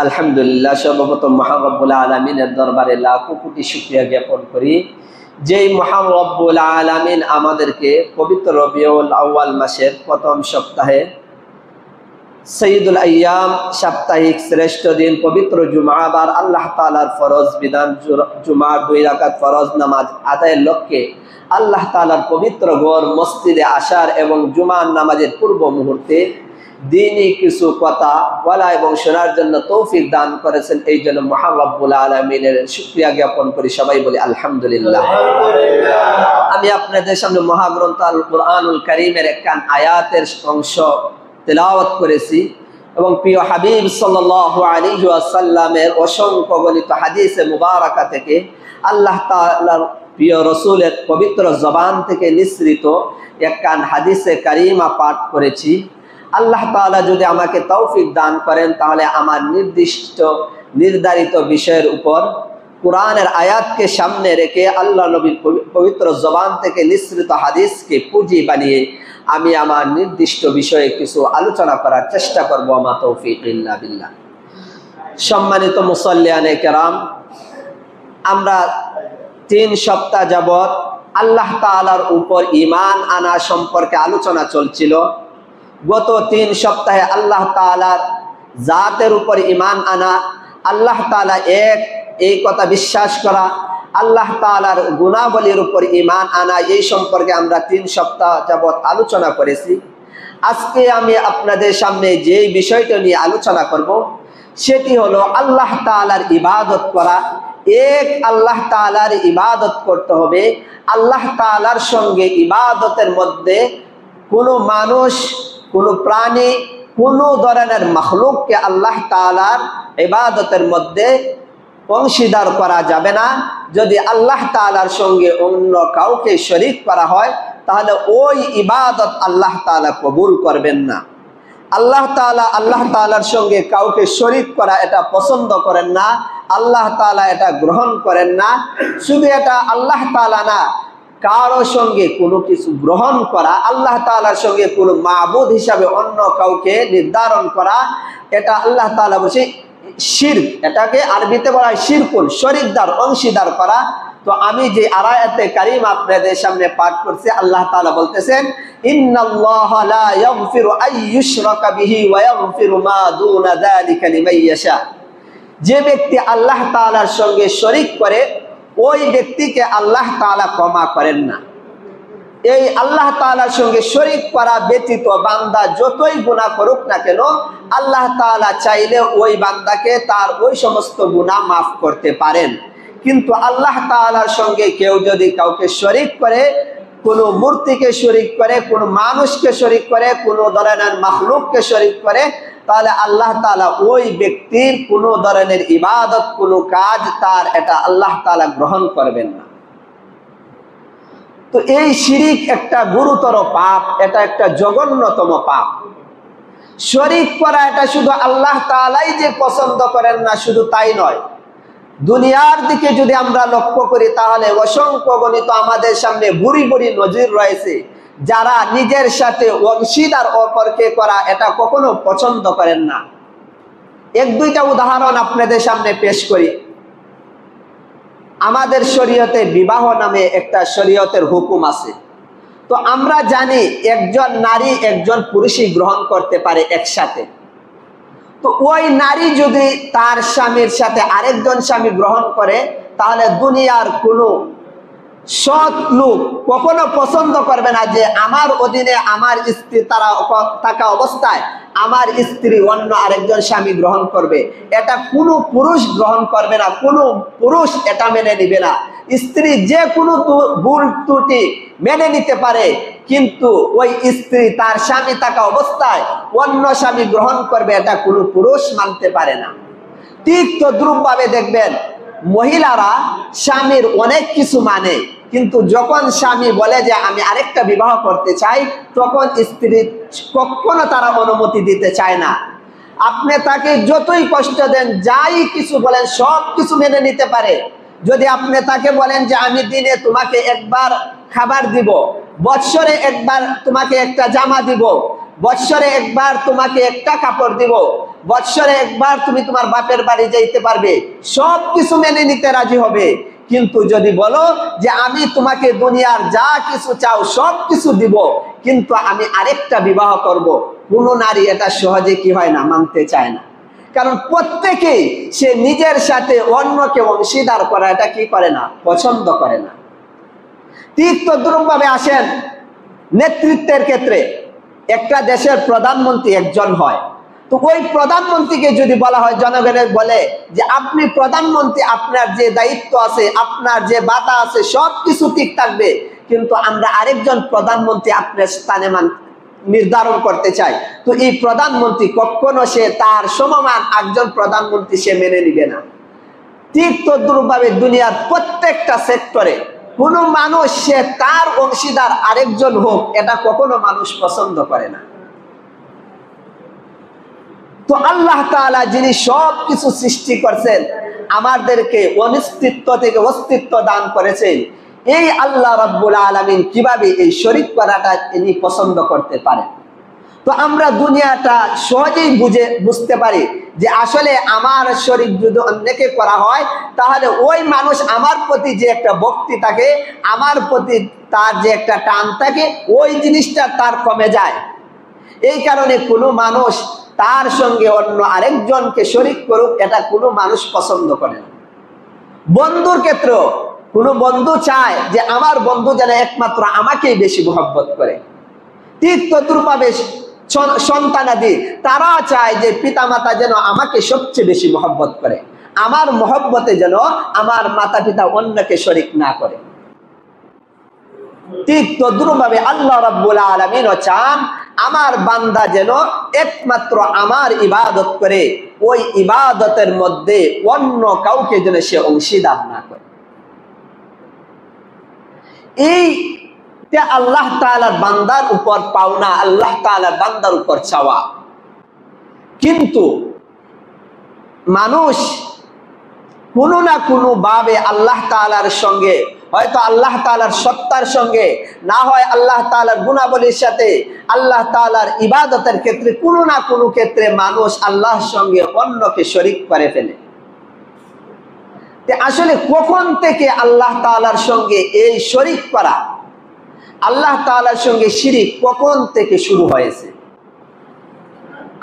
আলহামদুলিল্লাহ, সর্বপ্রথম মহান রব্বুল আলামিনের দরবারে লাখো কোটি শুকরিয়া জ্ঞাপন করি, যেই মহান রব্বুল আলামিন আমাদেরকে পবিত্র রবিউল আউয়াল মাসের প্রথম সপ্তাহে সৈয়দুল আইয়াম সাপ্তাহিক শ্রেষ্ঠ দিন পবিত্র জুমাবার আল্লাহ তাআলার ফরজ বিধান জুমার 2 রাকাত ফরজ নামাজ আদায়ের লক্ষ্যে আল্লাহ তাআলার পবিত্র ঘর মসজিদে আসার এবং জুমার নামাজের পূর্ব মুহূর্তে দ্বীনি কিছু কথা বলা এবং শোনার জন্য তৌফিক দান করেছেন। এই জন্য মহান রব্বুল আলামিনের শুকরিয়া জ্ঞাপন করি। সবাই বলি আলহামদুলিল্লাহ। আমি আপনাদের সামনে মহাগ্রন্থ আল কুরআনুল কারীমের একখান আয়াতের অংশ তেলাওয়াত করেছি এবং প্রিয় হাবিব সাল্লাল্লাহু আলাইহি ওয়াসাল্লামের অসংখ্য গণিত হাদিসে মুবারাকা থেকে আল্লাহ তাআলার প্রিয় রাসূলের পবিত্র জবান থেকে নিঃসৃত একখান হাদিসে কারিমা পাঠ করেছি। আল্লাহ তাআলা যদি আমাকে তৌফিক দান করেন তাহলে আমার নির্ধারিত বিষয়ের উপর কোরআনের আয়াতকে সামনে রেখে আল্লাহ নবীর পবিত্র জবান থেকে নিঃসৃত হাদিসকে পুঁজি বানিয়ে আমি আমার নির্দিষ্ট বিষয়ে কিছু আলোচনা করার চেষ্টা করব। মা তৌফিক ইল্লা বিল্লাহ। সম্মানিত মুসল্লিয়ানে কেরাম, আমরা 3 সপ্তাহ যাবত আল্লাহ তাআলার উপর ঈমান আনা সম্পর্কে আলোচনা চলছিল। গত 3 সপ্তাহে আল্লাহ তাআলার জাতের উপর ঈমান আনা, আল্লাহ তাআলা এক এই কথা বিশ্বাস করা, আল্লাহ তাআলার গুণাবলীর উপর ঈমান আনা, এই সম্পর্কে আমরা 3 সপ্তাহ যাবত আলোচনা করেছি। আজকে আমি আপনাদের সামনে যে বিষয়টা নিয়ে আলোচনা করব সেটি হলো আল্লাহ তাআলার ইবাদত করা। এক আল্লাহ তাআলার ইবাদত করতে হবে। আল্লাহ তাআলার সঙ্গে ইবাদতের মধ্যে কোনো মানুষ, কোনো প্রাণী, কোনো ধরনের মাখলুককে আল্লাহ তাআলার ইবাদতের মধ্যে অংশীদার করা যাবে না। যদি আল্লাহ তাআলার সঙ্গে অন্য কাউকে শরীক করা হয় তাহলে ওই ইবাদত আল্লাহ তাআলা কবুল করবেন না। আল্লাহ তাআলার সঙ্গে কাউকে শরীক করা এটা পছন্দ করেন না, আল্লাহ তাআলা এটা গ্রহণ করেন না। শুধু এটা আল্লাহ তাআলা না, কারো সঙ্গে কোনো কিছু গ্রহণ করা, আল্লাহ তাআলার সঙ্গে কোনো মাবুদ হিসাবে অন্য কাউকে নির্ধারণ করা, এটা আল্লাহ তাআলা বলছে শিরক। এটাকে আরবিতে বলা হয় শিরকুন, শরীকদার, অংশীদার করা। তো আমি যে আয়াতে কারিমা আপনাদের সামনে পাঠ করছি, আল্লাহ তাআলা বলতেছেন ইন্নাল্লাহা লা ইয়াগফিরু আইয়ুশরাকা বিহি ওয়া ইয়াগফিরু মা দুনা যালিকা লিমান ইয়াশা। যে ব্যক্তি আল্লাহ তাআলার সঙ্গে শরীক করে ওই ব্যক্তিকে আল্লাহ তাআলা ক্ষমা করেন না। এই আল্লাহ তাআলার সঙ্গে শরীক করা ব্যতীত বান্দা যতই গুনাহ করুক না কেন, আল্লাহ তাআলা চাইলে ওই বান্দাকে তার ওই সমস্ত গুনাহ মাফ করতে পারেন। কিন্তু আল্লাহ তাআলার সঙ্গে কেউ যদি কাউকে শরীক করে, কোনো মূর্তিকে শরীক করে, কোনো মানুষকে শরীক করে, কোনো ধরনের মাখলুককে শরীক করে, তাহলে আল্লাহ তাআলা ওই ব্যক্তির কোনো ধরনের ইবাদত, কোনো কাজ তার এটা আল্লাহ তাআলা গ্রহণ করবেন না। তো এই শিরিক একটা গুরুতর পাপ, এটা একটা জঘন্যতম পাপ। শরীক করা এটা শুধু আল্লাহ তাআলাই যে পছন্দ করেন না শুধু তাই নয়, দুনিয়ার দিকে যদি আমরা লক্ষ্য করি তাহলে অসংখ্য গণিত আমাদের সামনে বুড়ি বুড়ি নজির রয়েছে যারা নিজের সাথে অংশীদার অপরকে করা এটা কখনো পছন্দ করেন না। 1-2টা উদাহরণ আপনাদের সামনে পেশ করি। আমাদের শরীয়তে বিবাহ নামে একটা শরীয়তের হুকুম আছে। তো আমরা জানি একজন নারী একজন পুরুষই গ্রহণ করতে পারে একসাথে। তো ওই নারী যদি তার স্বামীর সাথে আরেকজন স্বামী গ্রহণ করে তাহলে দুনিয়ার কোনো সৎ লোক কখনো পছন্দ করবে না যে আমার অধীনে আমার স্ত্রী তারা থাকা অবস্থায় আমার স্ত্রী অন্য আরেকজন স্বামী গ্রহণ করবে। এটা কোনো পুরুষ গ্রহণ করবে না, কোনো পুরুষ এটা মেনে নিবে না। স্ত্রী যে কোনো ভুল ত্রুটি মেনে নিতে পারে, কিন্তু ওই স্ত্রী তার স্বামী থাকা অবস্থায় অন্য স্বামী গ্রহণ করবে এটা কোনো পুরুষ মানতে পারে না। ঠিক তদ্রূপভাবে দেখবেন মহিলারা স্বামীর অনেক কিছু মানে, কিন্তু যখন স্বামী বলে যে আমি আরেকটা বিবাহ করতে চাই তখন স্ত্রী কখনো তারা অনুমতি দিতে চায় না। আপনি তাকে যতই কষ্ট দেন, যাই কিছু বলেন, সব কিছু মেনে নিতে পারে। যদি আপনি তাকে বলেন যে আমি দিনে তোমাকে একবার খাবার দিব, বৎসরে একবার তোমাকে একটা জামা দিব, বৎসরে একবার তোমাকে একটা কাপড় দিব, বৎসরে একবার তুমি তোমার বাপের বাড়ি যাইতে পারবে, সব কিছু মেনে নিতে রাজি হবে। কিন্তু যদি বলো যে আমি তোমাকে দুনিয়ার যা কিছু চাও সব কিছু দিব, কিন্তু আমি আরেকটা বিবাহ করব, কোন নারী এটা সহজে কি হয় না, মানতে চায় না। কারণ প্রত্যেকেই সে নিজের সাথে অন্যকে অংশীদার করা এটা কি করে না, পছন্দ করে না। ঠিক তদ্রূপভাবে আসেন নেতৃত্বের ক্ষেত্রে। একটা দেশের প্রধানমন্ত্রী একজন হয়, তো ওই প্রধানমন্ত্রীকে যদি বলা হয়, জনগণের বলে যে আপনি প্রধানমন্ত্রী, আপনার যে দায়িত্ব আছে, আপনার যে বাধা আছে সব কিছু ঠিক থাকবে, কিন্তু আমরা আরেকজন প্রধানমন্ত্রী আপনার স্থানে নির্ধারণ করতে চাই, তো এই প্রধানমন্ত্রী কখনো সে তার সমমান একজন প্রধানমন্ত্রী সে মেনে নিবে না। ঠিক তদ্রূপভাবে দুনিয়ার প্রত্যেকটা সেক্টরে কোন মানুষ সে তার অংশীদার আরেকজন হোক এটা কখনো মানুষ পছন্দ করে না। তো আল্লাহ তাআলা যিনি সব কিছু সৃষ্টি করছেন, আমাদেরকে অনিস্তিত্ব থেকে অস্তিত্ব দান করেছেন, এই আল্লাহ রাব্বুল আলামিন কিভাবে এই শরীক করাটা তিনি পছন্দ করতে পারেন? তো আমরা দুনিয়াটা সহজেই বুঝতে পারি যে আসলে আমার শরীক যদি অন্যকে করা হয় তাহলে ওই মানুষ আমার প্রতি যে একটা ভক্তি থাকে, আমার প্রতি তার যে একটা টান থাকে, ওই জিনিসটা তার কমে যায়। এই কারণে কোনো মানুষ তার সঙ্গে অন্য আরেকজনকে শরীক করুক এটা কোনো মানুষ পছন্দ করে না। বন্ধুর ক্ষেত্রেও কোনো বন্ধু চায় যে আমার বন্ধু যেন একমাত্র আমাকেই বেশি মহব্বত করে। ঠিক তদ্রূপভাবে সন্তানাদি তারা চায় যে পিতামাতা যেন আমাকে সবচেয়ে বেশি মহব্বত করে, আমার মহব্বতে যেন আমার মাতা পিতা অন্যকে শরীক না করে। ঠিক তদ্রূপভাবে আল্লাহ রাব্বুল আলামিন চান আমার বান্দা যেন একমাত্র আমার ইবাদত করে, ওই ইবাদতের মধ্যে অন্য কাউকে যেন সে অংশীদার না করে। এই আল্লাহ তাআলার বান্দার উপর পাওনা, আল্লাহ তাআলার বান্দার উপর চাওয়া। কিন্তু মানুষ কোনো না কোনো ভাবে আল্লাহ তাআলার সঙ্গে, হয়তো আল্লাহ তাআলার সত্তার সঙ্গে, না হয় আল্লাহ তাআলার গুণাবলীর সাথে, আল্লাহ তাআলার ইবাদতের ক্ষেত্রে কোনো না কোনো ক্ষেত্রে মানুষ আল্লাহর সঙ্গে অন্যকে শরীক করে ফেলে। আসলে কখন থেকে আল্লাহ তাআলার সঙ্গে এই শরীক করা, আল্লাহ তাআলার সঙ্গে শিরিক কখন থেকে শুরু হয়েছে?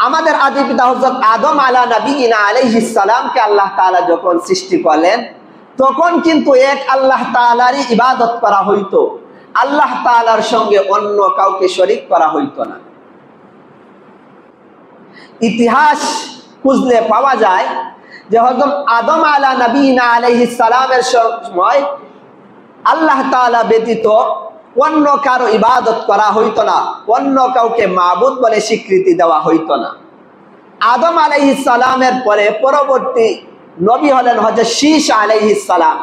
আমাদের আদি পিতা হযরত আদম আলাইহিস সালামকে আল্লাহ তাআলা যখন সৃষ্টি করলেন তখন কিন্তু এক আল্লাহ তাআলারই ইবাদত করা হইতো, আল্লাহ তাআলার সঙ্গে অন্য কাউকে শরীক করা হইতো না। ইতিহাস খুঁজলে পাওয়া যায় যে হযরত আদম আলাইহিস সালামের সময় আল্লাহ তাআলা ব্যতীত অন্য কারো ইবাদত করা হইতো না, অন্য কাউকে মাবুদ বলে স্বীকৃতি দেওয়া হইতো না। আদম আলাইহিস সালামের পরে পরবর্তী নবী হলেন হযরত শীশ আলাইহিস সালাম।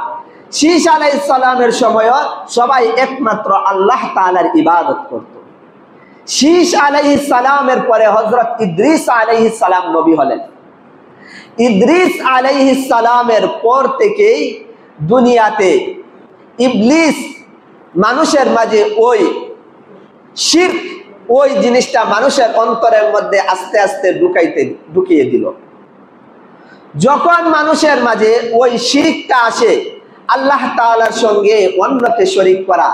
শীশ আলাইহিস সালামের সময় সবাই একমাত্র আল্লাহ তাআলার ইবাদত করত। শীশ আলাইহিস সালামের পরে হযরত ইদ্রিস আলাইহিস সালাম নবী হলেন। ইদ্রিস আলাইহিস সালামের পর থেকেই দুনিয়াতে ইবলিস মানুষের মাঝে ওই শিরক, ওই জিনিসটা মানুষের অন্তরের মধ্যে আস্তে আস্তে ঢুকিয়ে দিল। যখন মানুষের মাঝে ওই শিরকটা আসে, আল্লাহ তাআলার সঙ্গে অন্যকে শরীক করা,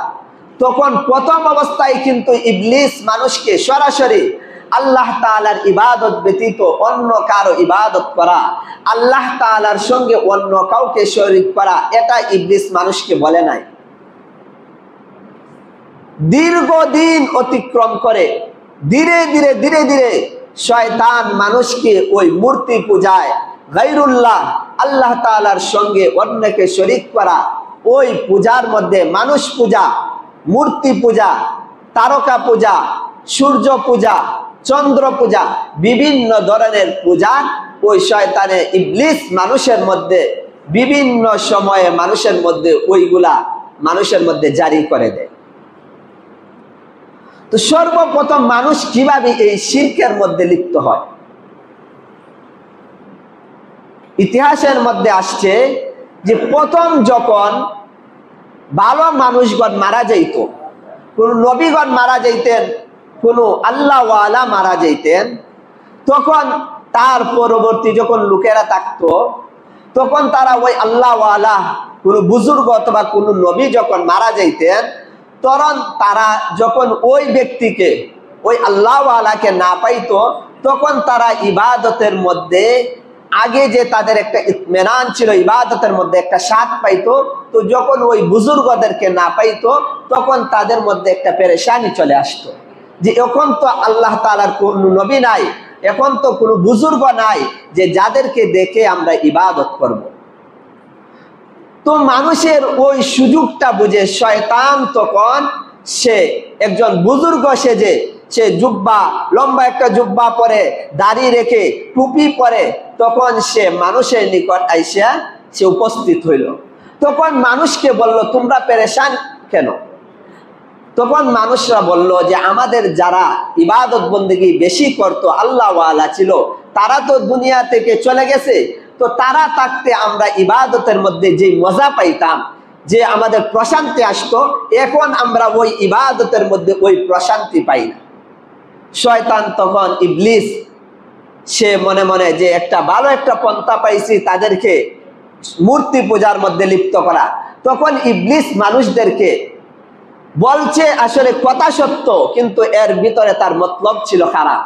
তখন প্রথম অবস্থায় কিন্তু ইবলিস মানুষকে সরাসরি আল্লাহ তাআলার ইবাদত ব্যতীত অন্য কারো ইবাদত করা, আল্লাহ তাআলার সঙ্গে অন্য কাউকে শরীক করা, এটা ইবলিস মানুষকে বলে নাই। দীর্ঘদিন অতিক্রম করে ধীরে ধীরে ধীরে ধীরে শয়তান মানুষকে ওই মূর্তি পূজায়, গায়রুল্লাহ আল্লাহ তাআলার সঙ্গে অন্যকে শরীক করা, ওই পূজার মধ্যে মানুষ পূজা, মূর্তি পূজা, তারকা পূজা, সূর্য পূজা, চন্দ্র পূজা, বিভিন্ন ধরনের পূজা ওই শয়তানে ইবলিস মানুষের মধ্যে বিভিন্ন সময়ে মানুষের মধ্যে ওইগুলা মানুষের মধ্যে জারি করে দেয়। তো সর্বপ্রথম মানুষ কিভাবে এই শিরকের মধ্যে লিপ্ত হয়? ইতিহাসের মধ্যে আসছে যে প্রথম যখন ভালো মানুষগণ মারা যাইত, কোন নবীগণ মারা যাইতেন, কোনো আল্লাহওয়ালা মারা যেতেন, তখন তার পরবর্তী যখন লোকেরা থাকতো, তখন তারা ওই আল্লাহওয়ালা কোনো বুজুর্গ অথবা কোনো নবী যখন মারা যাইতেন, তখন তারা যখন ওই ব্যক্তিকে, ওই আল্লাহওয়ালাকে না পাইতো, তখন তারা ইবাদতের মধ্যে আগে যে তাদের একটা ইতমিনান ছিল, ইবাদতের মধ্যে একটা স্বাদ পাইতো, তো যখন ওই বুজুর্গদেরকে না পাইতো, তখন তাদের মধ্যে একটা পেরেশানি চলে আসতো যে এখন তো আল্লাহ তাআলার কোনো নবী নাই, এখন তো কোনো বুজুর্গ নাই যে যাদেরকে দেখে আমরা ইবাদত করব। তো মানুষের ওই সুযোগটা বুঝে শয়তান তখন সে একজন বুজুর্গ সেজে, সে জুব্বা, লম্বা একটা জুব্বা পরে, দাড়ি রেখে, টুপি পরে, তখন সে মানুষের নিকট আইসা সে উপস্থিত হইল। তখন মানুষকে বলল, তোমরা পেরেশান কেন? তখন মানুষরা বলল যে আমাদের যারা ইবাদত বন্দেগী বেশি করতো, আল্লাহওয়ালা ছিল, তারা তো দুনিয়া থেকে চলে গেছে, তো তারা থাকতে আমরা ইবাদতের মধ্যে যে মজা পাইতাম, যে আমাদের প্রশান্তি আসতো, এখন আমরা ওই ইবাদতের মধ্যে ওই প্রশান্তি পাই না। শয়তান তখন ইবলিস সে মনে মনে যে একটা ভালো একটা পন্থা পাইছি তাদেরকে মূর্তি পূজার মধ্যে লিপ্ত করা, তখন ইবলিস মানুষদেরকে বলছে আসলে কথা সত্য, কিন্তু এর ভিতরে তার মতলব ছিল খারাপ।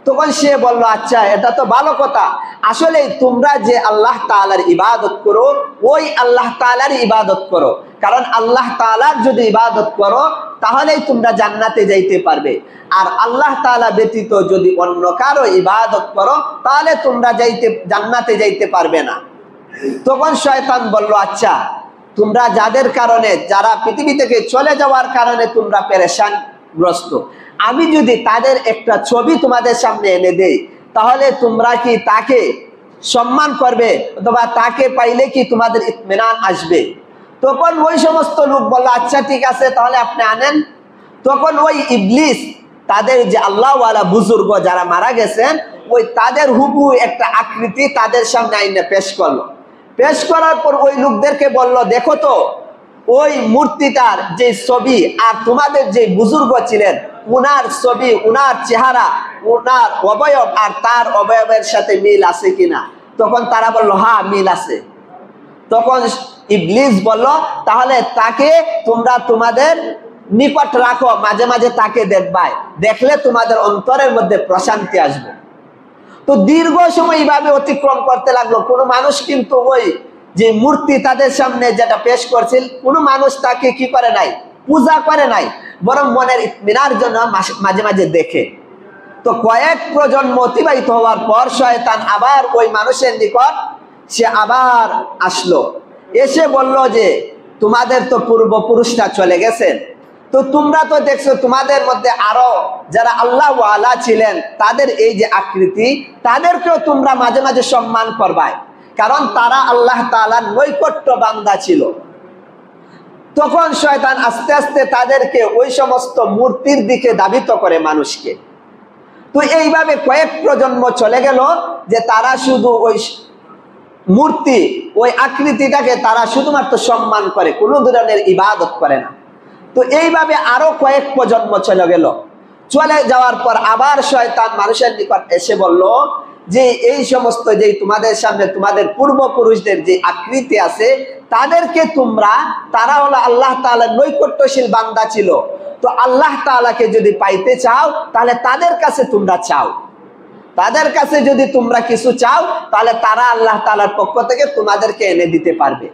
তখন সে বলল, আচ্ছা এটা তো ভালো কথা, আসলে তোমরা যে আল্লাহ তাআলার ইবাদত করো, ওই আল্লাহ তাআলার ইবাদত করো, কারণ আল্লাহ তাআলার যদি ইবাদত করো তাহলেই তোমরা জান্নাতে যাইতে পারবে, আর আল্লাহ তাআলা ব্যতীত যদি অন্য কারো ইবাদত করো তাহলে তোমরা জান্নাতে যাইতে পারবে না। তখন শয়তান বলল, আচ্ছা তোমরা যাদের কারণে, যারা পৃথিবী থেকে চলে যাওয়ার কারণে তোমরা পেরেশানগ্রস্ত, আমি যদি তাদের একটা ছবি তোমাদের সামনে এনে দেই, তাহলে তোমরা কি তাকে সম্মান করবে, অথবা তাকে পাইলে কি তোমাদের ইতমিনান আসবে? তখন ওই সমস্ত লোক বলল, আচ্ছা ঠিক আছে, তাহলে আপনি আনেন। তখন ওই ইবলিস তাদের যে আল্লাহওয়ালা বুজুর্গ যারা মারা গেছেন, ওই তাদের হুবহু একটা আকৃতি তাদের সামনে আইনে পেশ করলো। পেশ করার পর ওই লোকদেরকে বলল, দেখো তো ওই মূর্তিটার যে ছবি আর তোমাদের যে বুজুর্গ ছিলেন উনার ছবি, উনার চেহারা, উনার অবয়ব আর তার অবয়বের সাথে মিল আছে কিনা? তখন তারা বলল, হ্যাঁ মিল আছে। তখন ইবলিস বলল, তাহলে তাকে তোমরা তোমাদের নিকট রাখো, মাঝে মাঝে তাকে দেখবাই, দেখলে তোমাদের অন্তরের মধ্যে প্রশান্তি আসবে। তো দীর্ঘ সময় এইভাবে অতিক্রম করতে লাগলো। কোনো মানুষ কিন্তু ওই যে মূর্তি তাদের সামনে যেটা পেশ করছিল, কোনো মানুষ তাকে কি করে নাই, পূজা করে নাই, বরং মনের ইতমিনার জন্য মাঝে মাঝে দেখে। তো কয়েক প্রজন্ম অতিবাহিত হওয়ার পর শয়তান আবার ওই মানুষের নিকট সে আবার আসলো, এসে বলল যে তোমাদের তো পূর্বপুরুষরা চলে গেছেন, তো তোমরা তো দেখছো তোমাদের মধ্যে আরো যারা আল্লাহওয়ালা ছিলেন তাদের এই যে আকৃতি, তাদেরকেও তোমরা মাঝে মাঝে সম্মান করবাই, কারণ তারা আল্লাহ তাআলার নৈকট্য বান্দা ছিল। তখন শয়তান আস্তে আস্তে তাদেরকে ওই সমস্ত মূর্তির দিকে ধাবিত করে মানুষকে। তো এইভাবে কয়েক প্রজন্ম চলে গেল যে তারা শুধু ওই মূর্তি, ওই আকৃতিটাকে তারা শুধুমাত্র সম্মান করে, কোনো ধরনের ইবাদত করে না। তো এইভাবে আরো কয়েক প্রজন্ম চলে গেল। চলে যাওয়ার পর আবার শয়তান মানুষের নিকট এসে বলল যে এই সমস্ত যে তোমাদের সামনে তোমাদের পূর্বপুরুষদের যে আকৃতি আছে, তাদেরকে তোমরা, তারা হলো আল্লাহ তাআলার নৈকট্যশীল বান্দা ছিল, তো আল্লাহ তাআলাকে যদি পাইতে চাও তাহলে তাদের কাছে তোমরা চাও, তাদের কাছে যদি তোমরা কিছু চাও তাহলে তারা আল্লাহ তাআলার পক্ষ থেকে তোমাদেরকে এনে দিতে পারবে।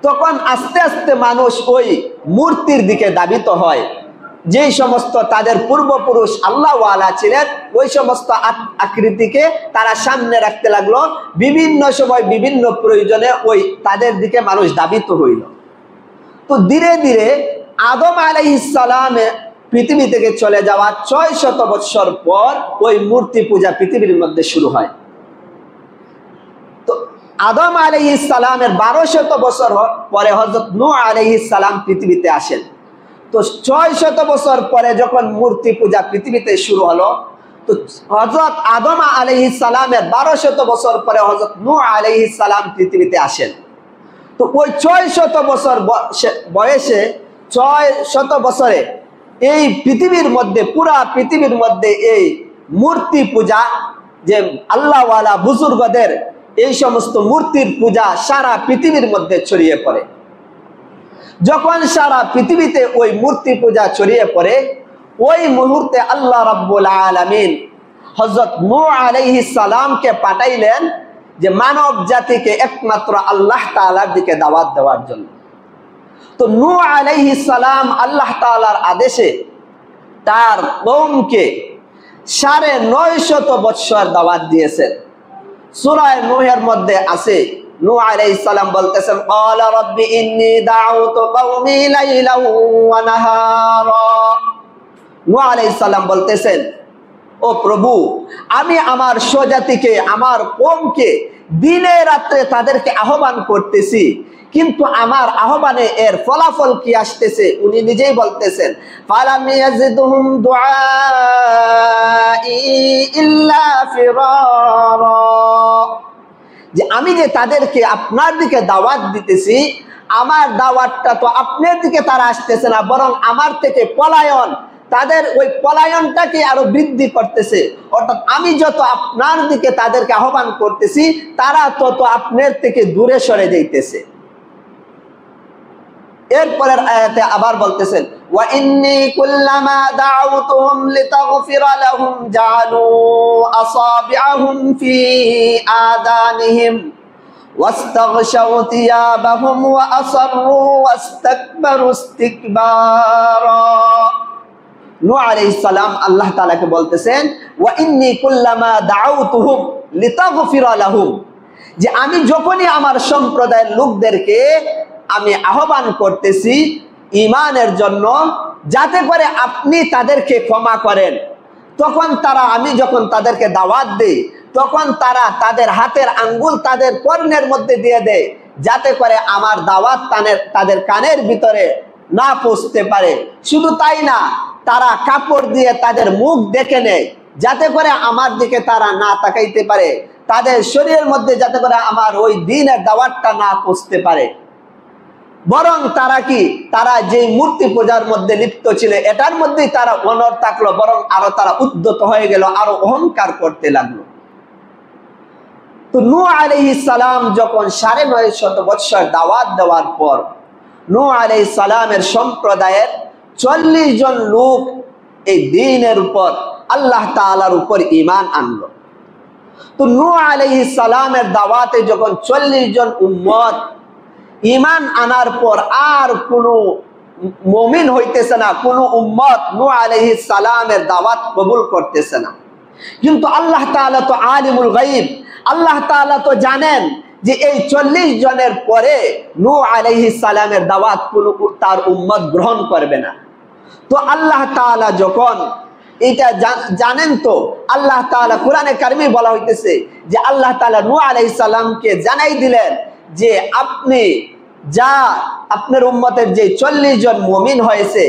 তখন আস্তে আস্তে মানুষ ওই মূর্তির দিকে ধাবিত হয়, যেই সমস্ত তাদের পূর্বপুরুষ আল্লাহওয়ালা ছিলেন, ওই সমস্ত আকৃতিকে তারা সামনে রাখতে লাগলো। বিভিন্ন সময় বিভিন্ন প্রয়োজনে ওই তাদের দিকে মানুষ ধাবিত হইল। তো ধীরে ধীরে আদম আলাইহিস সালামে পৃথিবী থেকে চলে যাওয়া ৬০০ বৎসর পর ওই মূর্তি পূজা পৃথিবীর মধ্যে শুরু হয়। তো আদম আলাইহিস সালামের ১২০০ বছর পরে হযরত নূহ আলাইহিস সালাম পৃথিবীতে আসেন। তো ৬০০ বছর পরে যখন মূর্তি পূজা পৃথিবীতে শুরু হলো, তো হযরত আদম আলাইহিস সালামের ১২০০ বছর পরে হযরত নূহ আলাইহিস সালাম পৃথিবীতে আসেন। তো ওই ৬০০ বছর বয়সে, ৬০০ বছরে এই পৃথিবীর মধ্যে, পুরা পৃথিবীর মধ্যে এই মূর্তি পূজা, যে আল্লাহওয়ালা বুজুর্গদের এই সমস্ত মূর্তির পূজা সারা পৃথিবীর মধ্যে ছড়িয়ে পড়ে। যখন সারা পৃথিবীতে ওই মূর্তি পূজা ছড়িয়ে পড়ে, ওই মুহূর্তে আল্লাহ রাব্বুল আলামিন হযরত নূহ আলাইহিস সালামকে পাঠাইলেন যে মানব জাতিকে একমাত্র আল্লাহ তাআলার দিকে দাওয়াত দেওয়ার জন্য। তো নূহ আলাইহিস সালাম আল্লাহ তাআলার আদেশে তার কওমকে 950 বছর দাওয়াত দিয়েছেন। সূরা নূহের মধ্যে আছে, নূহ আলাইহিস সালাম বলতেছেন, ক্বালা রাব্বি ইন্নী দাউতু কওমি লাইলান ওয়া নাহারা। নূহ আলাইহিস সালাম বলতেছেন, ও প্রভু, আমি আমার স্বজাতিকে, আমার কওমকে দিনে রাতে তাদেরকে আহ্বান করতেছি, কিন্তু আমার আহ্বানে এর ফলাফল কি আসতেছে? উনি নিজেই বলতেছেন, ফালাম ইয়াজিদহুম দুআই ইল্লা ফিরারা, যে আমি যে তাদেরকে আপনার দিকে দাওয়াত দিতেছি, আমার দাওয়াতটা তো আপনার দিকে তারা আসতেছে না, বরং আমার থেকে পলায়ন, তাদের ওই পলায়নটাকে আরো বৃদ্ধি করতেছে। অর্থাৎ আমি যত আপনার দিকে তাদেরকে আহ্বান করতেছি, তারা তত আপনার থেকে দূরে সরে যাইতেছে। এরপরের আয়াতে আবার বলতেছেন, ওয়া ইন্নী কুল্লামা দাউতুহুম লিতাগফিরা লাহুম জাআলু আসাবিআহুম ফি আযানিহিম ওয়াস্তাগশাউ থিয়াবাহুম ওয়া আসররু ওয়াস্তাকবারু ইস্তিকবারা। নূহ আলাইহিস সালাম আল্লাহ তাআলাকে বলতেছেন, ওয়া ইন্নী কুল্লামা দাউতুহুম লিতাগফিরা লাহুম, যে আমি যখনই আমার সম্প্রদায়ের লোকদেরকে আমি আহ্বান করতেছি ঈমানের জন্য, যাতে করে আপনি তাদেরকে ক্ষমা করেন, তখন তারা, আমি যখন তাদেরকে দাওয়াত দেই, তখন তারা তাদের হাতের আঙ্গুল তাদের কর্ণের মধ্যে দিয়ে দেয়, যাতে করে আমার দাওয়াত তাদের কানের ভিতরে না পৌঁছতে পারে। শুধু তাই না, তারা কাপড় দিয়ে তাদের মুখ দেখে নেয়, যাতে করে আমার দিকে তারা না তাকাইতে পারে, তাদের শরীরের মধ্যে যাতে করে আমার ওই দ্বীনের দাওয়াতটা না পৌঁছতে পারে। বরং তারা কি, তারা যে মূর্তি পূজার মধ্যে লিপ্ত ছিল, এটার মধ্যেই তারা অনড় থাকলো, বরং আরো তারা উদ্ধত হয়ে গেল, আরো অহংকার করতে লাগলো। তো নূহ আলাইহিস সালাম যখন 950 বছর দাওয়াত দেওয়ার পর নূহ আলাইহিস সালামের সম্প্রদায়ের 40 জন লোক এই দ্বীনের উপর, আল্লাহ তাআলার উপর ঈমান আনলো। তো নূহ আলাইহিস সালামের দাওয়াতে যখন 40 জন উম্মত ঈমান আনার পর আর কোনো মুমিন হইতেছে না, কোনো উম্মত নূহ আলাইহিস সালামের দাওয়াত কবুল করতেছে না। কিন্তু আল্লাহ তাআলা তো আলিমুল গায়ব, আল্লাহ তাআলা তো জানেন যে এই 40 জনের পরে নূহ আলাইহিস সালামের দাওয়াত কোনো তার উম্মত গ্রহণ করবে না। তো আল্লাহ তাআলা যখন এটা জানেন, তো আল্লাহ তাআলা কোরআনে কারিমে বলা হইতেছে যে আল্লাহ তাআলা নূহ আলাইহিস সালামকে জানাই দিলেন যে আপনি যা আপনার উম্মতের যে 40 জন মুমিন হয়েছে,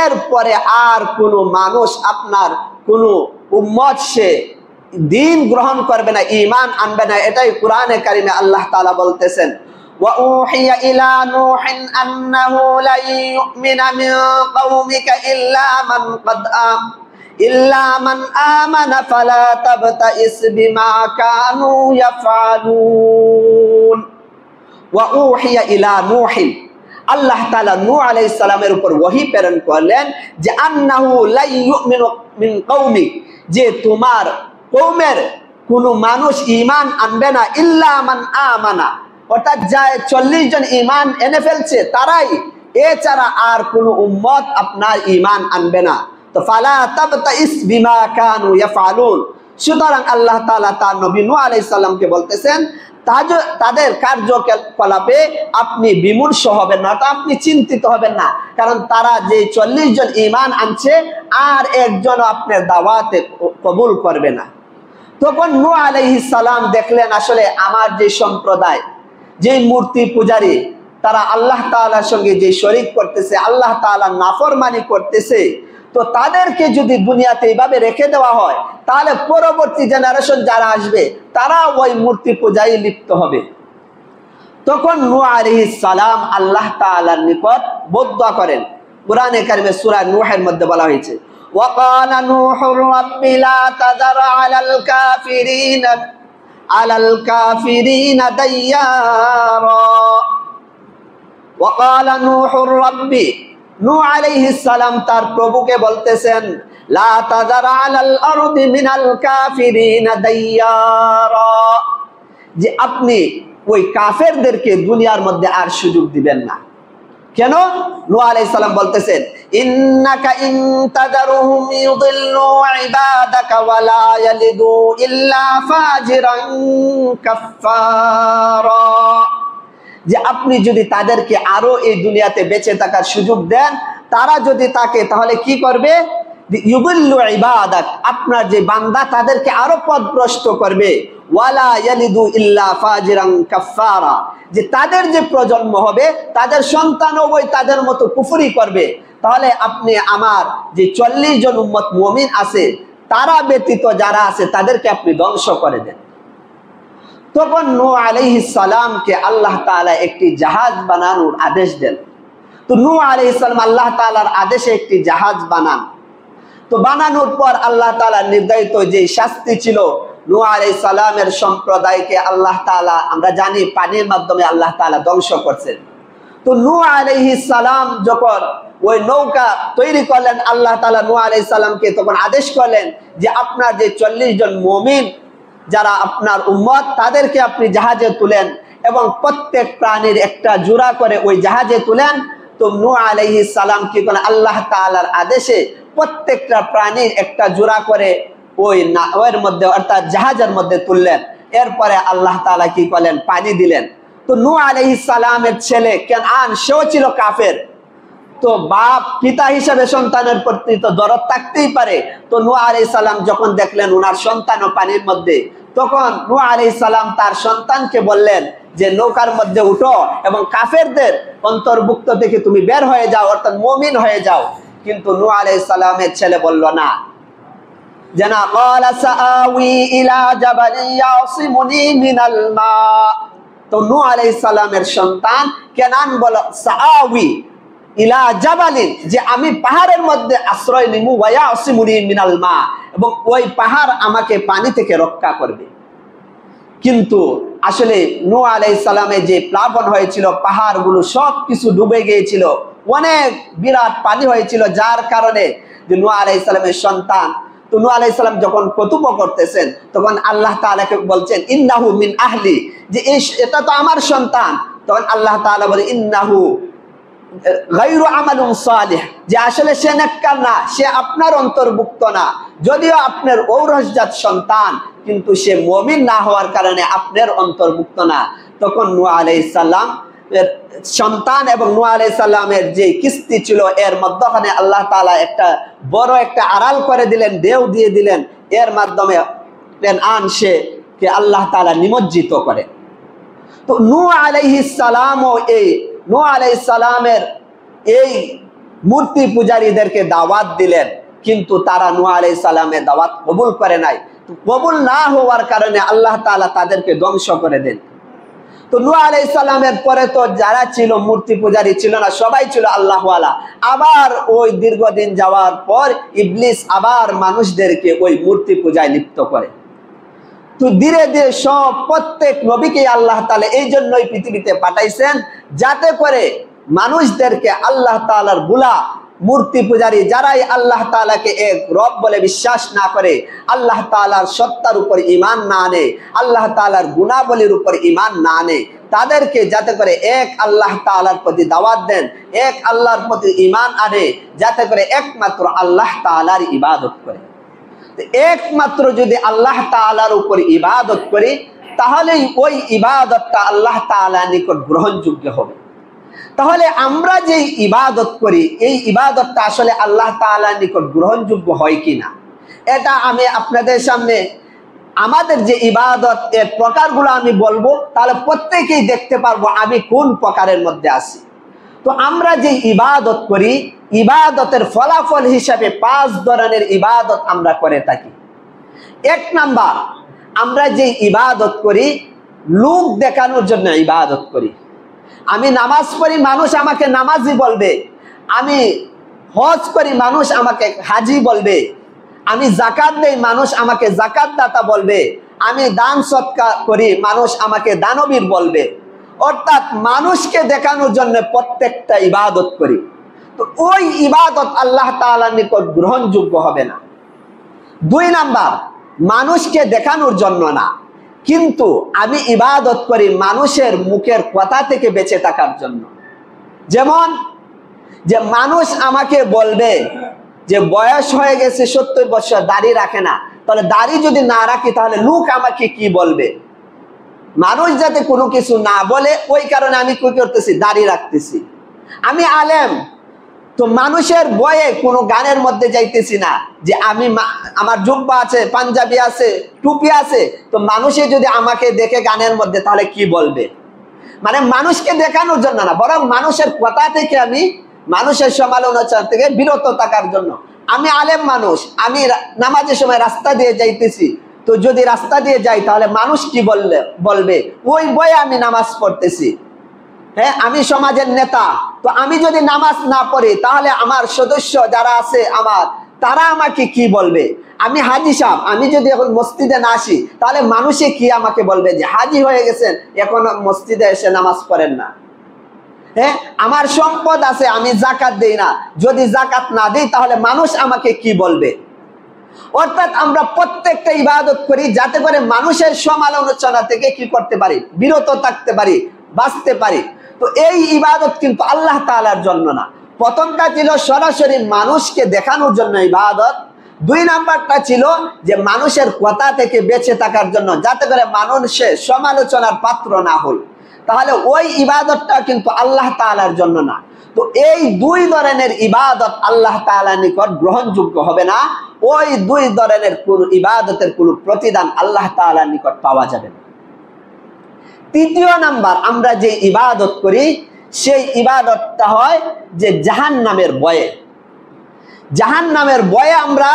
এরপরে আর কোনো মানুষ, আপনার কোনো উম্মত সে দ্বীন গ্রহণ করবে না, ঈমান আনবে না। এটাই কোরআনে কারিমে আল্লাহ তাআলা বলতেছেন, ওয়া উহিয়া ইলা নূহিন আন্নাহু লা ইউমিনা মিন কওমিকা ইল্লা মান আমানা ফালা তাবতাইস বিমা কানু ইয়াফআলুন। ওয়া উহিয়া ইলা নূহিন, আল্লাহ তাআলা নূহ আলাইহিস সালামের উপর ওহী প্রেরণ করলেন যে আন্নাহু লা ইউমিনু মিন কওমিক, যে তোমার কওমের কোনো মানুষ ঈমান আনবে না, ইল্লা মান আমানা, অর্থাৎ যা 40 জন ঈমান এনে ফেলছে তারাই, এছাড়া আর কোনো উম্মত আপনার ঈমান আনবে না। তো ফালা তাবতাইস বিমা কানু ইয়াফআলুন, সুতরাং আল্লাহ তাআলা তার নবী নূহ আলাইহিস সালামকে বলতেছেন তাদের কার্যকলাপে আপনি বিমূঢ় হবেন না, আপনি চিন্তিত হবেন না, কারণ তারা যে 40 জন ঈমান আনছে আর একজন আপনার দাওয়াতে কবুল করবে না। তখন নূহ আলাইহিস সালাম দেখলেন আসলে আমার যে সম্প্রদায়, যে মূর্তি পূজারী, তারা আল্লাহ তাআলার সঙ্গে যে শরীক করতেছে, আল্লাহ তাআলার নাফরমানি করতেছে, তো তাদেরকে যদি দুনিয়াতে এইভাবে রেখে দেওয়া হয়, তাহলে পরবর্তী জেনারেশন যারা আসবে তারা ওই মূর্তি পূজায় লিপ্ত হবে। তখন নূহ আলাইহিস সালাম আল্লাহ তাআলার নিকট বদদুয়া করেন কুরআনে কারিমে সূরা নূহের মধ্যে বলা হয়েছে وقال نوح رب لا تذر على الكافرين ديارا وقال نوح رب নূহ আলাইহিস সালাম তার প্রভুকে বলতেছেন লা তাযার আলাল আরদি মিনাল কাফিরিনা দাইয়ারা, যে আপনি ওই কাফেরদেরকে দুনিয়ার মধ্যে আর সুযোগ দিবেন না। কেন? নূহ আলাইহিস সালাম বলতেছেন ইন্নাকা ইন তাযারুহুম ইউদিল্লু ইবাদাকা ওয়া লা ইয়ালিদু ইল্লা ফাজিরান কাফফারা, যে আপনি যদি তাদেরকে আরো এই দুনিয়াতে বেঁচে থাকার সুযোগ দেন, তারা যদি থাকে তাহলে কি করবে? ইউদিল্লু ইবাদাক, আপনার যে বান্দা তাদেরকে আরো পথভ্রষ্ট করবে, ওয়ালা ইয়ালিদু ইল্লা ফাজিরান কাফফারা, যে তাদের যে প্রজন্ম হবে তাদের সন্তানও ওই তাদের মতো কুফরি করবে। তাহলে আপনি আমার যে 40 জন উম্মত মুমিন আছে তারা ব্যতীত যারা আছে তাদেরকে আপনি ধ্বংস করে দেন। তখন নূহ আলাইহিস সালামকে আল্লাহ তাআলা একটি জাহাজ বানানোর আদেশ দেন। তো নূহ আলাইহিস সালাম আল্লাহ তাআলার আদেশে একটি জাহাজ বানান। তো বানানোর পর আল্লাহ তাআলা নির্ধারিত যে শাস্তি ছিল, নূহ আলাইহিস সালামের সম্প্রদায়কে আল্লাহ তাআলা আমরা জানি পানির মাধ্যমে আল্লাহ তাআলা ধ্বংস করছেন। তো নূহ আলাইহিস সালাম যখন ওই নৌকা তৈরি করলেন, আল্লাহ তাআলা নূহ আলাইহিস সালামকে তখন আদেশ করলেন যে আপনার যে 40 জন মুমিন যারা আপনার উম্মত তাদেরকে আপনি জাহাজে তুলেন এবং প্রত্যেক প্রাণীর একটা জোড়া করে ওই জাহাজে তুলেন। তো নূহ আলাইহিস সালাম কি করলেন? আল্লাহ তাআলার আদেশে প্রত্যেকটা প্রাণীর একটা জোড়া করে ওর মধ্যে অর্থাৎ জাহাজের মধ্যে তুললেন। এরপরে আল্লাহ তাআলা কি করলেন? পানি দিলেন। তো নূহ আলাইহিস সালামের ছেলে কেনআন সেও ছিল কাফের। তো বাপ পিতা হিসেবে সন্তানের প্রতি তো দরদ থাকতেই পারে। তো নূহ আলাইহিস সালাম যখন দেখলেন ওনার সন্তানও পানির মধ্যে, তখন নূহ আলাইহিস সালাম তার সন্তানকে বললেন যে নৌকার মধ্যে উঠো এবং কাফেরদের অন্তর্ভুক্ত থেকে তুমি বের হয়ে যাও, অর্থাৎ মুমিন হয়ে যাও। কিন্তু নূহ আলাইহিস সালামের ছেলে বলল না, জানা ক্বালা সাআওই ইলা জাবালিন ইয়াসিমুনি মিনাল মা। তো নূহ আলাইহিস সালামের সন্তান কেনান বল সাআওই ইলা জাবালিন, যে আমি পাহাড়ের মধ্যে আশ্রয় নিমু, ওয়া ইয়াসিমুনি মিনাল মা, এবং ওই পাহাড় আমাকে পানি থেকে রক্ষা করবে। কিন্তু আসলে নূহ আলাইহিস সালামের যে প্লাবন হয়েছিল, পাহাড়গুলো সব কিছু ডুবে গিয়েছিল, অনেক বিরাট পানি হয়েছিল, যার কারণে যে নূহ আলাইহিস সালামের সন্তান, তো নূহ আলাইহিস সালাম যখন কতুব করতেছেন তখন আল্লাহ তাআলাকে বলছেন ইন্নাহু মিন আহলি, যে এটা তো আমার সন্তান। তখন আল্লাহ তাআলা বলে ইন্নাহু গায়রু আমালুন সালিহ, যে আসলে সে নেককার না, সে আপনার অন্তর্ভুক্ত না, যদিও আপনার ঔরসজাত সন্তান, কিন্তু সে মুমিন না হওয়ার কারণে আপনার অন্তর্ভুক্ত না। তখন নূহ আলাইহিস সালাম সন্তান এবং নূহ আলাইহিস সালামের যে কিস্তি ছিল এর মধ্যখানে আল্লাহ তাআলা একটা বড় একটা আড়াল করে দিলেন, দেও দিয়ে দিলেন, এর মাধ্যমে সে কে আল্লাহ তাআলা নিমজ্জিত করে। তো নূহ আলাইহিস সালামও এই নূহ আলাইহিস সালামের এই মূর্তি পূজারীদেরকে দাওয়াত দিলেন, কিন্তু তারা নূহ আলাইহিস সালামের দাওয়াত কবুল করে নাই। তো কবুল না হওয়ার কারণে আল্লাহ তাআলা তাদেরকে ধ্বংস করে দেন। তো নূহ আলাইহিস সালামের পরে তো যারা ছিল মূর্তি পূজারী ছিল না, সবাই ছিল আল্লাহওয়ালা। আবার ওই দীর্ঘদিন যাওয়ার পর ইবলিস আবার মানুষদেরকে ওই মূর্তি পূজায় লিপ্ত করে। তো ধীরে ধীরে সব প্রত্যেক নবীকে আল্লাহ তাআলা এই জন্যই পৃথিবীতে পাঠাইছেন, যাতে করে মানুষদেরকে আল্লাহ তাআলার বুলা মূর্তি পূজারী যারাই আল্লাহ তাআলাকে এক রব বলে বিশ্বাস না করে, আল্লাহ তাআলার সত্তার উপর ঈমান না আনে, আল্লাহ তাআলার গুণাবলীর উপর ঈমান না আনে, তাদেরকে যাতে করে এক আল্লাহ তাআলার প্রতি দাওয়াত দেন, এক আল্লাহর প্রতি ঈমান আনে, যাতে করে একমাত্র আল্লাহ তাআলার ইবাদত করে। একমাত্র যদি আল্লাহ তাআলার উপর ইবাদত করি, তাহলেই ওই ইবাদতটা আল্লাহ তাআলার নিকট গ্রহণযোগ্য হবে। তাহলে আমরা যে ইবাদত করি, এই ইবাদতটা আসলে আল্লাহ তাআলার নিকট গ্রহণযোগ্য হয় কিনা, এটা আমি আপনাদের সামনে আমাদের যে ইবাদত এর প্রকারগুলো আমি বলবো, তাহলে প্রত্যেকেই দেখতে পারবো আমি কোন প্রকারের মধ্যে আছি। তো আমরা যে ইবাদত করি, ইবাদতের ফলাফল হিসাবে 5 ধরনের ইবাদত আমরা করে থাকি। 1 নাম্বার, আমরা যে ইবাদত করি লোক দেখানোর জন্য ইবাদত করি। আমি নামাজ পড়ি, মানুষ আমাকে নামাজি বলবে। আমি হজ করি মানুষ আমাকে হাজি বলবে, আমি যাকাত দেই মানুষ আমাকে যাকাত দাতা বলবে, আমি দান সৎকার করি মানুষ আমাকে দানবীর বলবে। অর্থাৎ মানুষকে দেখানোর জন্য প্রত্যেকটা ইবাদত করি, তো ওই ইবাদত আল্লাহ তাআলার নিকট গ্রহণযোগ্য হবে না। 2 নাম্বার, মানুষকে দেখানোর জন্য না, কিন্তু আমি ইবাদত করি মানুষের মুখের কথা থেকে বেঁচে থাকার জন্য। যেমন যে মানুষ আমাকে বলবে যে বয়স হয়ে গেছে 70 বছর, দাড়ি রাখে না, তাহলে দাড়ি যদি না রাখি তাহলে লোক আমাকে কি বলবে? মানুষ যাতে কোনো কিছু না বলে ওই কারণে আমি কি করতেছি? দাড়ি রাখতেছি। আমি আলেম, তো মানুষের বয়ে কোনো গানের মধ্যে যাইতেছি না যে আমি আমার জুব্বা আছে, পাঞ্জাবি আছে, টুপি আছে, তো মানুষে যদি আমাকে দেখে গানের মধ্যে তাহলে কি বলবে? মানে মানুষকে দেখানোর জন্য না, বরং মানুষের কথা থেকে আমি, মানুষের সমালোচনা থেকে বিরত থাকার জন্য। আমি আলেম মানুষ, আমি নামাজের সময় রাস্তা দিয়ে যাইতেছি, তো যদি রাস্তা দিয়ে যাই তাহলে মানুষ কি বলবে ওই বয়ে আমি নামাজ পড়তেছি। হ্যাঁ, আমি সমাজের নেতা, তো আমি যদি নামাজ না পড়ি তাহলে আমার সদস্য যারা আছে আমার, তারা আমাকে কি বলবে? আমি হাজি সাহেব, আমি যদি এখন মসজিদে না আসি তাহলে মানুষে কি আমাকে বলবে যে হাজি হয়ে গেছেন, এখন মসজিদে এসে নামাজ পড়েন না। হ্যাঁ, আমার সম্পদ আছে, আমি যাকাত দেই না, যদি যাকাত না দিই তাহলে মানুষ আমাকে কি বলবে? অর্থাৎ আমরা প্রত্যেকটা ইবাদত করি যাতে করে মানুষের সমালোচনা থেকে কি করতে পারি? বিরত থাকতে পারি, বাঁচতে পারি। তো এই ইবাদত কিন্তু আল্লাহ তাআলার জন্য না। প্রথমটা ছিল সরাসরি মানুষকে দেখানোর জন্য ইবাদত। 2 নাম্বারটা ছিল যে মানুষের কথা থেকে বেঁচে থাকার জন্য, যাতে করে মানুষের সমালোচনার পাত্র না হই। তাহলে ওই ইবাদতটা কিন্তু আল্লাহ তাআলার জন্য না। তো এই 2 ধরনের ইবাদত আল্লাহ তাআলার নিকট গ্রহণযোগ্য হবে না। ওই 2 ধরনের কোন ইবাদতের কোন প্রতিদান আল্লাহ তাআলার নিকট পাওয়া যাবে না। 3য় নাম্বার, আমরা যে ইবাদত করি সেই ইবাদতটা হয় যে জাহান্নামের ভয়ে। জাহান্নামের ভয়ে আমরা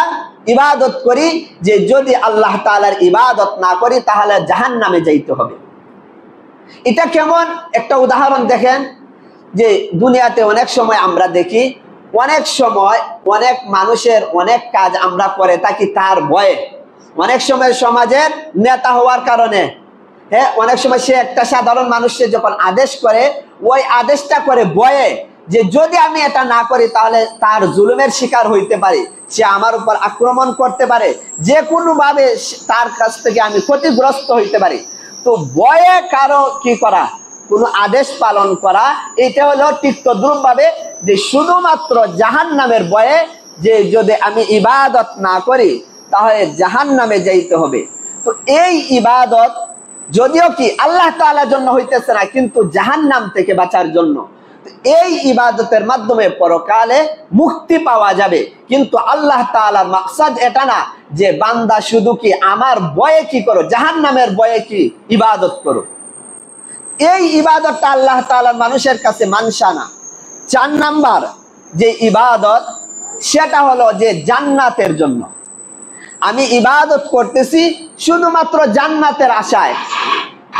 ইবাদত করি, যে যদি আল্লাহ তাআলার ইবাদত না করি তাহলে জাহান্নামে যাইতে হবে। এটা কেমন? একটা উদাহরণ দেখেন, যে দুনিয়াতে অনেক সময় আমরা দেখি, অনেক সময় অনেক মানুষের অনেক কাজ আমরা করে থাকি তার ভয়ে। অনেক সময় সমাজের নেতা হওয়ার কারণে, হ্যাঁ, অনেক সময় সে একটা সাধারণ মানুষকে যখন আদেশ করে, ওই আদেশটা করে ভয়ে, যে যদি আমি এটা না করি তাহলে তার জুলুমের শিকার হইতে পারি, সে আমার উপর আক্রমণ করতে পারে, যে কোনো ভাবে তার কাছ থেকে আমি ক্ষতিগ্রস্ত হইতে পারি। তো ভয়ে কারো কি করা? কোনো আদেশ পালন করা, এটা হলো তিক্তদ্রুপ ভাবে যে শুধুমাত্র জাহান্নামের ভয়ে, যে যদি আমি ইবাদত না করি তাহলে জাহান্নামে যাইতে হবে। তো এই ইবাদত যদিও কি আল্লাহ তাআলার জন্য হইতেছে না, কিন্তু জাহান্নাম থেকে বাঁচার জন্য। এই ইবাদতের মাধ্যমে পরকালে মুক্তি পাওয়া যাবে। কিন্তু আল্লাহ তাআলার মাকসাদ এটা না যে বান্দা শুধু কি আমার ভয়ে কি করো, জাহান্নামের ভয়ে কি ইবাদত করো। এই ইবাদতটা আল্লাহ তাআলার মানুষের কাছে মানসানা। 4 নাম্বার যে ইবাদত, সেটা হলো যে জান্নাতের জন্য। আমি ইবাদত করতেছি শুধুমাত্র জান্নাতের আশায়,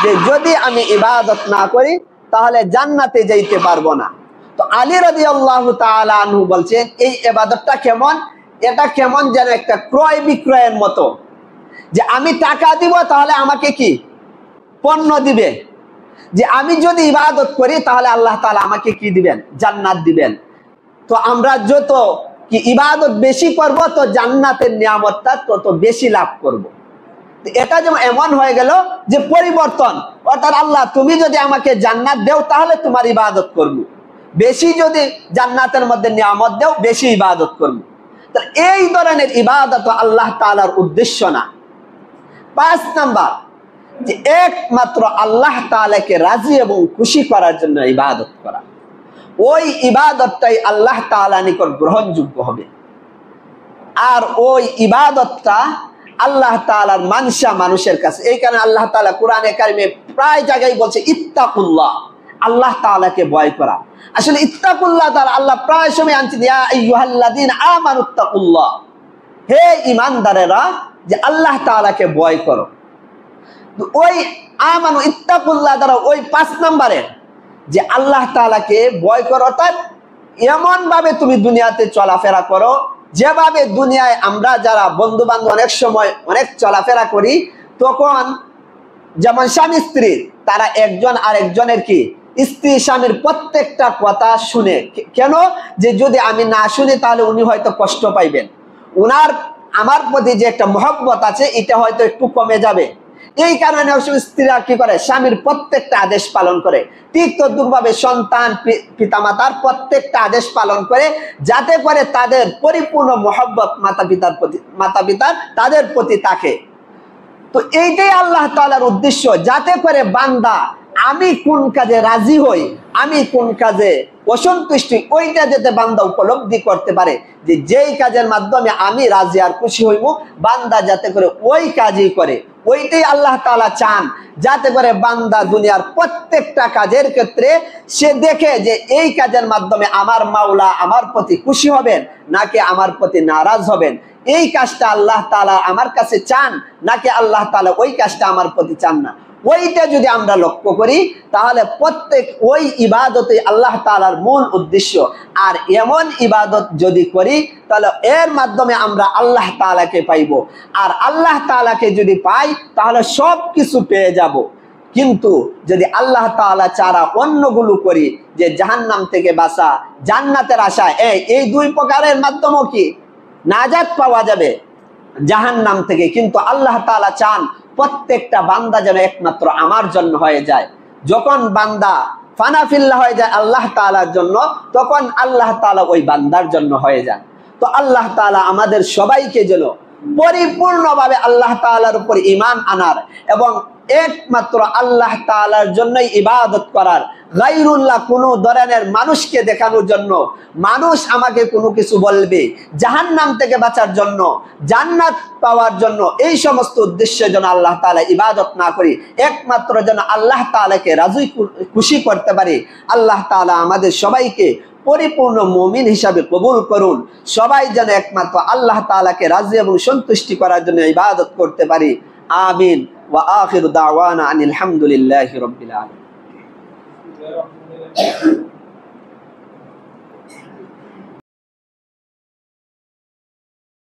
যে যদি আমি ইবাদত না করি তাহলে জান্নাতে যাইতে পারবো না। তো আলী রাদিয়াল্লাহু তাআলা আনহু বলছেন এই ইবাদতটা কেমন? এটা কেমন যেন একটা ক্রয় বিক্রয়ের মতো, যে আমি টাকা দিব তাহলে আমাকে কি পণ্য দিবে, যে আমি যদি ইবাদত করি তাহলে আল্লাহ তাআলা আমাকে কি দিবেন? জান্নাত দিবেন। তো আমরা যত কি ইবাদত বেশি করব তো জান্নাতের নিয়ামতটা তত বেশি লাভ করব। এটা যেমন এমন হয়ে গেল যে পরিবর্তন, অর্থাৎ আল্লাহ তুমি যদি আমাকে জান্নাত দেও তাহলে তোমার ইবাদত করব, বেশি যদি জান্নাতের মধ্যে নিয়ামত দেও বেশি ইবাদত করব। তো এই ধরনের ইবাদত আল্লাহ তাআলার উদ্দেশ্য না। 5 নাম্বার, যে একমাত্র আল্লাহ তাআলাকে রাজি এবং খুশি করার জন্য ইবাদত করা। ওই ইবাদতটাই আল্লাহ তাআলার নিকট গ্রহণযোগ্য হবে। আর ওই ইবাদতটা আল্লাহ তাআলার মানসা মানুষের কাছে। এই কারণে আল্লাহ তাআলা কোরআনে কারিমে প্রায় জায়গায় বলছে ইত্তাকুল্লাহ, আল্লাহ তাআলাকে ভয় করা। আসলে ইত্তাকুল্লাহ দ্বারা আল্লাহ প্রায় সময় আনছেন ইয়া আইয়ুহাল্লাযীনা আমানুত্তাকুল্লাহ, হে ঈমানদারেরা যে আল্লাহ তাআলাকে ভয় করো। ওই আমানু ইত্তাকুল্লাহ দ্বারা ওই 5 নম্বরে যে আল্লাহ তাআলাকে ভয় করো, অর্থাৎ এমন ভাবে তুমি দুনিয়াতে চলাফেরা করো যেভাবে দুনিয়ায় আমরা যারা বন্ধু বান্ধব অনেক সময় অনেক চলাফেরা করি, তখন যেমন স্বামী স্ত্রী তারা একজন আরেকজনের কি স্ত্রী স্বামীর প্রত্যেকটা কথা শুনে। কেন? যে যদি আমি না শুনি তাহলে উনি হয়তো কষ্ট পাইবেন, উনার আমার প্রতি যে একটা মহব্বত আছে এটা হয়তো একটু কমে যাবে। এই কারণে স্ত্রীরা কি করে? স্বামীর প্রত্যেকটা আদেশ পালন করে। ঠিক তদ্রুপভাবে সন্তান পিতামাতার প্রত্যেকটা আদেশ পালন করে, যাতে করে তাদের পরিপূর্ণ মহব্বত মাতা পিতার তাদের প্রতি থাকে। তো এইটাই আল্লাহ তাআলার উদ্দেশ্য, যাতে করে বান্দা আমি কোন কাজে রাজি হই, আমি কোন কাজে অসন্তুষ্টি, ওইটা যাতে বান্দা উপলব্ধি করতে পারে, যে যেই কাজের মাধ্যমে আমি রাজি আর খুশি হইব, বান্দা যাতে করে ওই কাজই করে। ওইটাই আল্লাহ তাআলা চান, যাতে করে বান্দা দুনিয়ার প্রত্যেকটা কাজের ক্ষেত্রে সে দেখে যে এই কাজের মাধ্যমে আমার মাওলা আমার প্রতি খুশি হবেন নাকি আমার প্রতি নারাজ হবেন। এই কাজটা আল্লাহ তাআলা আমার কাছে চান নাকি আল্লাহ তাআলা ওই কাজটা আমার প্রতি চান না। ওইটা যদি আমরা লক্ষ্য করি তাহলে প্রত্যেক ওই ইবাদতে আল্লাহ তাআলার মূল উদ্দেশ্য। আর এমন ইবাদত যদি করি তাহলে এর মাধ্যমে আমরা আল্লাহ তাআলাকে পাইব। আর আল্লাহ তাআলাকে যদি পাই তাহলে সব কিছু পেয়ে যাব। কিন্তু যদি আল্লাহ তাআলা ছাড়া অন্যগুলো করি, যে জাহান্নাম থেকে বাঁচা, জান্নাতের আশা, এই দুই প্রকারের মাধ্যমে কি নাজাত পাওয়া যাবে জাহান্নাম থেকে। কিন্তু আল্লাহ তাআলা চান প্রত্যেকটা বান্দা যেন একমাত্র আমার জন্য হয়ে যায়। যখন বান্দা ফানাফিল্লাহ হয়ে যায় আল্লাহ তাআলার জন্য, তখন আল্লাহ তাআলা ওই বান্দার জন্য হয়ে যান। তো আল্লাহ তাআলা আমাদের সবাইকে যেন পরিপূর্ণভাবে আল্লাহ তাআলার উপর ঈমান আনার এবং একমাত্র আল্লাহ তাআলার জন্যই ইবাদত করার, গায়রুল্লাহ কোনো ধরনের মানুষকে দেখানোর জন্য, মানুষ আমাকে কোনো কিছু বলবে, জাহান্নাম থেকে বাঁচার জন্য, জান্নাত পাওয়ার জন্য, এই সমস্ত উদ্দেশ্যে যেন আল্লাহ তাআলা ইবাদত না করি, একমাত্র যেন আল্লাহ তাআলাকে রাজি খুশি করতে পারি। আল্লাহ তাআলা আমাদের সবাইকে পরিপূর্ণ মুমিন হিসাবে কবুল করুন। সবাই যেন একমাত্র আল্লাহ তাআলাকে রাজি এবং সন্তুষ্টি করার জন্য ইবাদত করতে পারি। আমিন। ওয়া আখিরু দাওয়ানা আনিল হামদুলিল্লাহি রাব্বিল আলামিন।